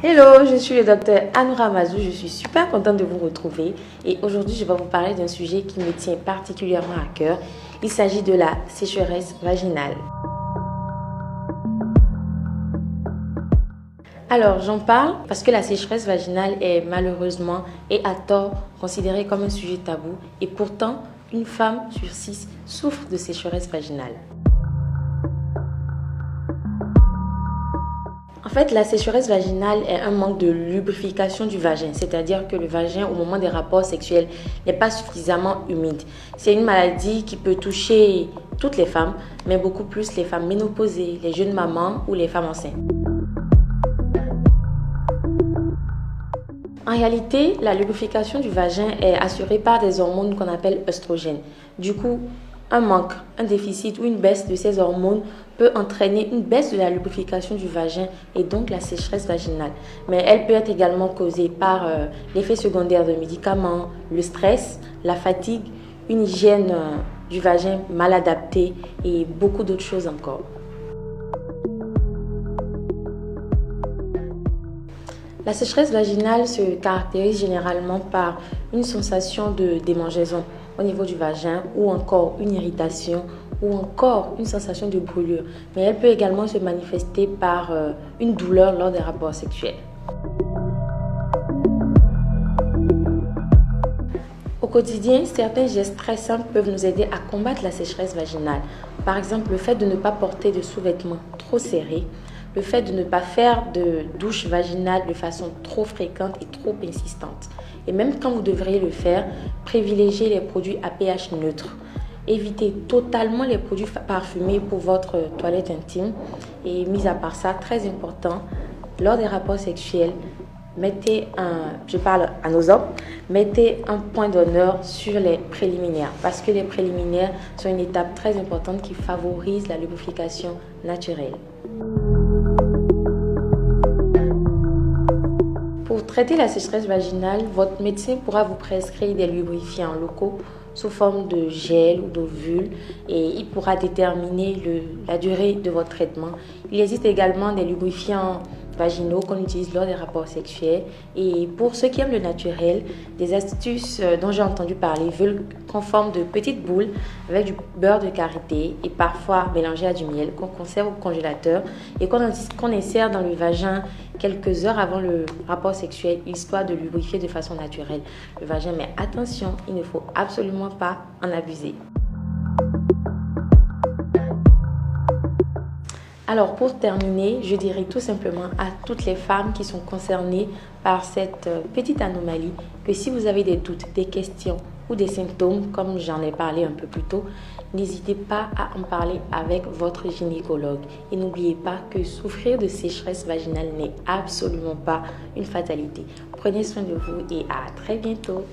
Hello, je suis le docteur Anoura Mazou, je suis super contente de vous retrouver et aujourd'hui je vais vous parler d'un sujet qui me tient particulièrement à cœur. Il s'agit de la sécheresse vaginale. Alors j'en parle parce que la sécheresse vaginale est malheureusement et à tort considérée comme un sujet tabou et pourtant une femme sur 6 souffre de sécheresse vaginale. En fait, la sécheresse vaginale est un manque de lubrification du vagin, c'est-à-dire que le vagin, au moment des rapports sexuels, n'est pas suffisamment humide. C'est une maladie qui peut toucher toutes les femmes, mais beaucoup plus les femmes ménopausées, les jeunes mamans ou les femmes enceintes. En réalité, la lubrification du vagin est assurée par des hormones qu'on appelle œstrogènes. Du coup, un manque, un déficit ou une baisse de ces hormones peut entraîner une baisse de la lubrification du vagin et donc la sécheresse vaginale. Mais elle peut être également causée par l'effet secondaire de médicaments, le stress, la fatigue, une hygiène du vagin mal adaptée et beaucoup d'autres choses encore. La sécheresse vaginale se caractérise généralement par une sensation de démangeaison au niveau du vagin ou encore une irritation ou encore une sensation de brûlure. Mais elle peut également se manifester par une douleur lors des rapports sexuels. Au quotidien, certains gestes très simples peuvent nous aider à combattre la sécheresse vaginale. Par exemple, le fait de ne pas porter de sous-vêtements trop serrés, le fait de ne pas faire de douche vaginale de façon trop fréquente et trop insistante. Et même quand vous devriez le faire, privilégiez les produits à pH neutre. Évitez totalement les produits parfumés pour votre toilette intime. Et mis à part ça, très important, lors des rapports sexuels, mettez un point d'honneur sur les préliminaires parce que les préliminaires sont une étape très importante qui favorise la lubrification naturelle. Pour traiter la sécheresse vaginale, votre médecin pourra vous prescrire des lubrifiants locaux sous forme de gel ou d'ovule et il pourra déterminer la durée de votre traitement. Il existe également des lubrifiants vaginaux qu'on utilise lors des rapports sexuels et pour ceux qui aiment le naturel, des astuces dont j'ai entendu parler veulent qu'on forme de petites boules avec du beurre de karité et parfois mélangé à du miel qu'on conserve au congélateur et qu'on insère dans le vagin quelques heures avant le rapport sexuel histoire de lubrifier de façon naturelle le vagin. Mais attention, il ne faut absolument pas en abuser. Alors pour terminer, je dirais tout simplement à toutes les femmes qui sont concernées par cette petite anomalie que si vous avez des doutes, des questions ou des symptômes, comme j'en ai parlé un peu plus tôt, n'hésitez pas à en parler avec votre gynécologue. Et n'oubliez pas que souffrir de sécheresse vaginale n'est absolument pas une fatalité. Prenez soin de vous et à très bientôt.